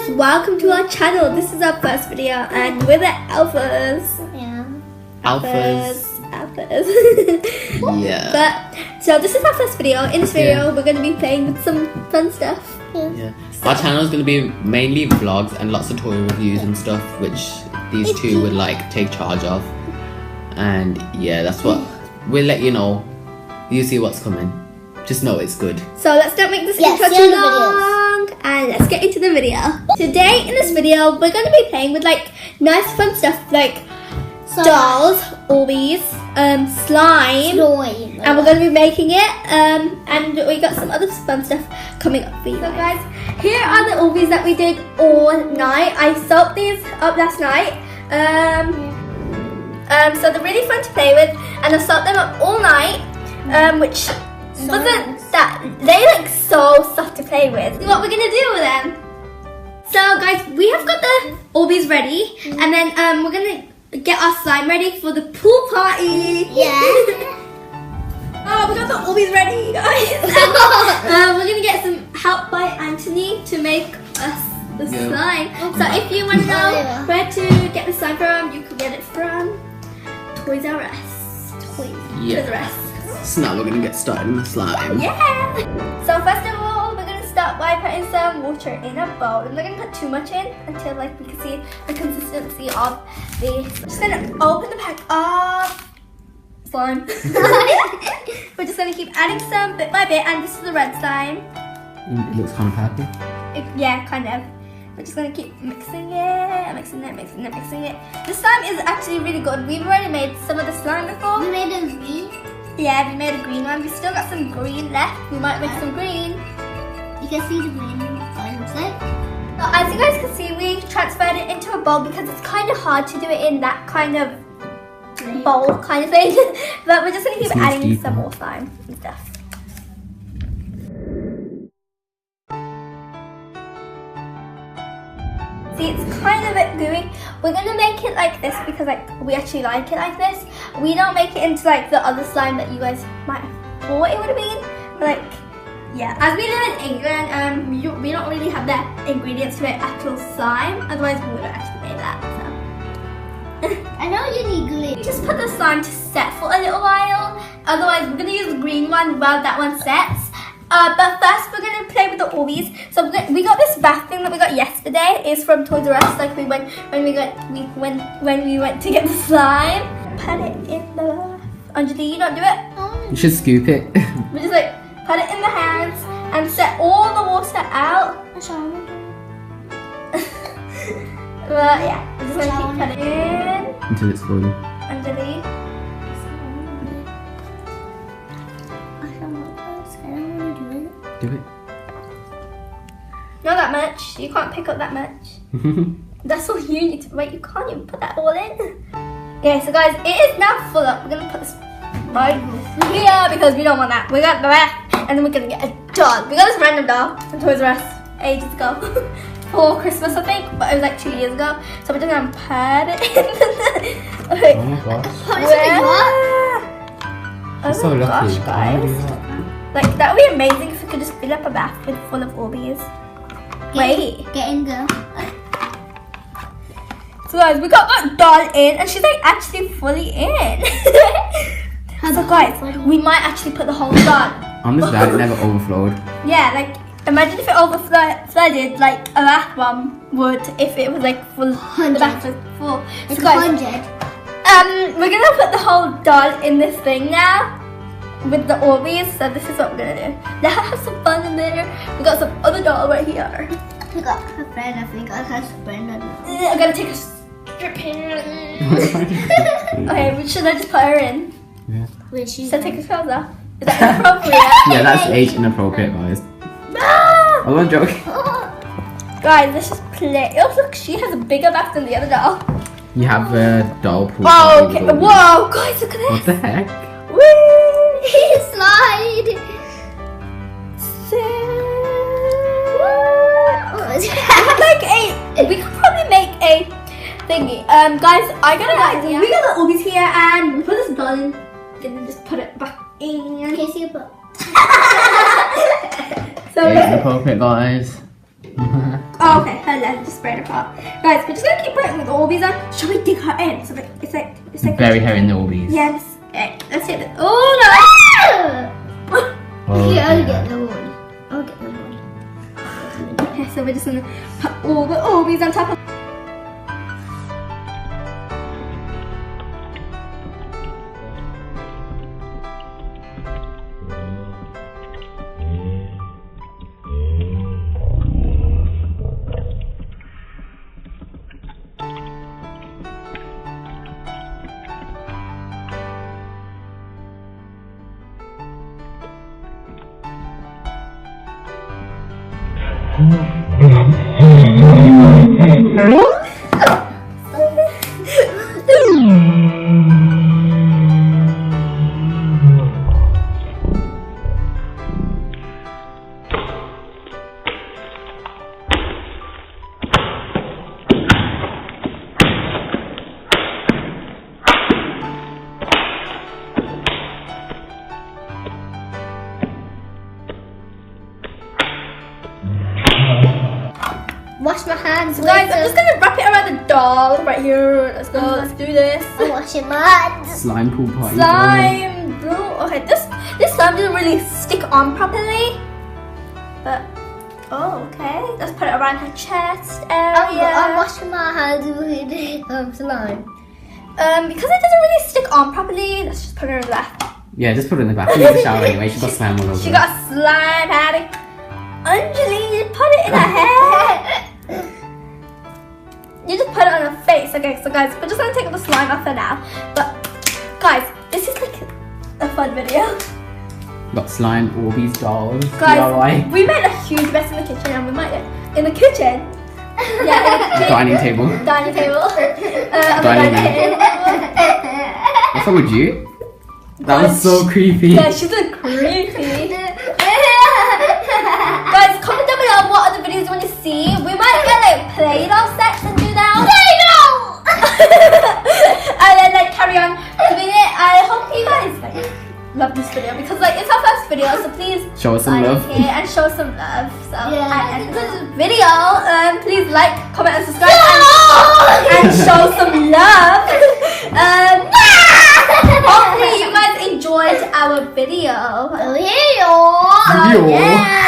guys, welcome to our channel. This is our first video and we're the alphas. Yeah. Alphas. Yeah. But so this is our first video. In this video we're going to be playing with some fun stuff. Yeah. Our channel is going to be mainly vlogs and lots of toy reviews and stuff, which these two would like take charge of. And yeah, that's what we'll let you know. You see what's coming. Just know it's good. So let's not make this intro too long and let's get into the video. Today in this video we're going to be playing with like nice fun stuff like dolls, ORBEEZ, slime, and we're going to be making it and we got some other fun stuff coming up for you. So guys, here are the ORBEEZ that we did all night. I soaked these up last night. So they're really fun to play with and I soaked them up all night, which wasn't that, they like so soft to play with. See what we're gonna do with them. So guys, we have got the ORBEEZ ready and then we're gonna get our slime ready for the pool party. Yeah. Oh, we got the ORBEEZ ready, guys. We're gonna get some help by Anthony to make us the slime. So if you want to know where to get the slime from, you can get it from Toys R Us. Toys R Us. So now we're going to get started on the slime. Yeah! So first of all, we're going to start by putting some water in a bowl. I'm not going to put too much in until like we can see the consistency of this. We're just going to open the pack of slime. We're just going to keep adding some bit by bit, and this is the red slime. It looks kind of happy. Yeah, kind of. We're just going to keep mixing it. The slime is actually really good. We've already made some of the slime before. We made a green. Yeah, we made a green one. We still got some green left. We might make some green. You can see the green on the side. So as you guys can see, we transferred it into a bowl because it's kind of hard to do it in that kind of bowl kind of thing. But we're just going to keep adding some more slime and stuff. See, it's kind of a bit gooey. We're going to make it like this because like we actually like it like this. We don't make it into like the other slime that you guys might have thought it would have been. But, like, yeah. As we live in England, we don't really have the ingredients to make actual slime. Otherwise, we would have actually made that. So. I know you need glue. Just put the slime to set for a little while. Otherwise, we're going to use the green one while that one sets. But first we're going to play with the ORBEEZ. So we got this bath thing that we got yesterday. It's from Toys R Us. Like when we went to get the slime. Put it in the bath. Anjali, you don't do it? You should scoop it. We just like put it in the hands and set all the water out. But yeah, we're just going to keep putting it in. Until it's full. Anjali. Do it. Not that much. You can't pick up that much. That's all you need to. Wait, you can't even put that all in. Okay, so guys, it is now full up. We're gonna put this right here because we don't want that. We got the rest, and then we're gonna get a doll. We got this random doll from Toys R Us ages ago for Christmas, I think, but it was like 2 years ago. So we're just gonna put it in. Okay. Oh my gosh. Oh so my lucky. gosh, guys. Like, that would be amazing if we could just fill up a bath with full of ORBEEZ. Wait. Get in, girl. So guys, we got that doll in and she's like actually fully in. So guys, we might actually put the whole doll. I'm just glad it never overflowed. Yeah, like imagine if it flooded like a bath bomb would if it was like full. The bath was full. It's so guys, we're gonna put the whole doll in this thing now. With the ORBEEZ, so this is what we're gonna do. Let's have some fun in there. We got some other doll right here. We got her friend, I think. I have a friend. I'm gonna take a strip here. Okay, should I just put her in? Yeah. Wait, so take her clothes off. Is that inappropriate? Yeah, that's age inappropriate, guys. No! I wasn't joking. Guys, let's just play. Oh, look, she has a bigger back than the other doll. You have a doll pool. Oh, okay. Whoa, guys, look at this. What the heck? Woo! Slide! We could probably make a thingy. Guys, I got an idea. We got the ORBEEZ here and we put this doll in and then just put it back in. Okay, see you, but. So age inappropriate, guys. Oh, okay, her leg just spread apart. Guys, we're just gonna keep putting the Orbeez on. Shall we dig her in? So it's like Bury her in the Orbeez. Yes. Let's hit it. Oh no! Okay. I'll get the one. Okay, so we're just gonna put all the Orbeez on top of. Wash my hands. Guys, I'm just gonna wrap it around the doll right here. Let's go. Let's do this. I'm washing my hands. Slime pool party. Slime. Okay, this slime didn't really stick on properly. But okay. Let's put it around her chest area. I'm washing my hands with slime. Because it doesn't really stick on properly, let's just put her in the bath. Yeah, just put it in the bath. She needs a shower anyway. She's got slime all over. She got slime, Patty. Anjali, you put it in her hair. You just put it on her face. Okay, so guys, we're just gonna take the slime off her now. But guys, this is like a fun video. Got slime Orbeez dolls. Guys, DIY. we made a huge mess in the kitchen, and we might in the kitchen. Yeah, Dining table. Dining table. On the Dining dining table. What's wrong with you? That was so creepy. Yeah, she's a creepy. Guys, comment down below what other videos you want to see. We might get like Play-Doh sets and do that. Play-Doh! And then like carry on doing it. I hope you guys like love this video because like it's our first video, so please Show us some like love. it and show some love. So Yeah. at the end of this video, please like, comment, and subscribe and show some love. Hopefully you guys enjoyed our video. Oh yeah. So, yeah.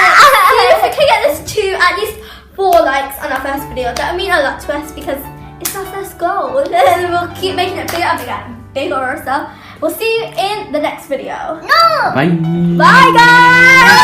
If we can get this to at least 4 likes on our first video, that would mean a lot to us because it's our first goal. And then we'll keep making it bigger and bigger and bigger. So we'll see you in the next video. No. Bye. Bye guys!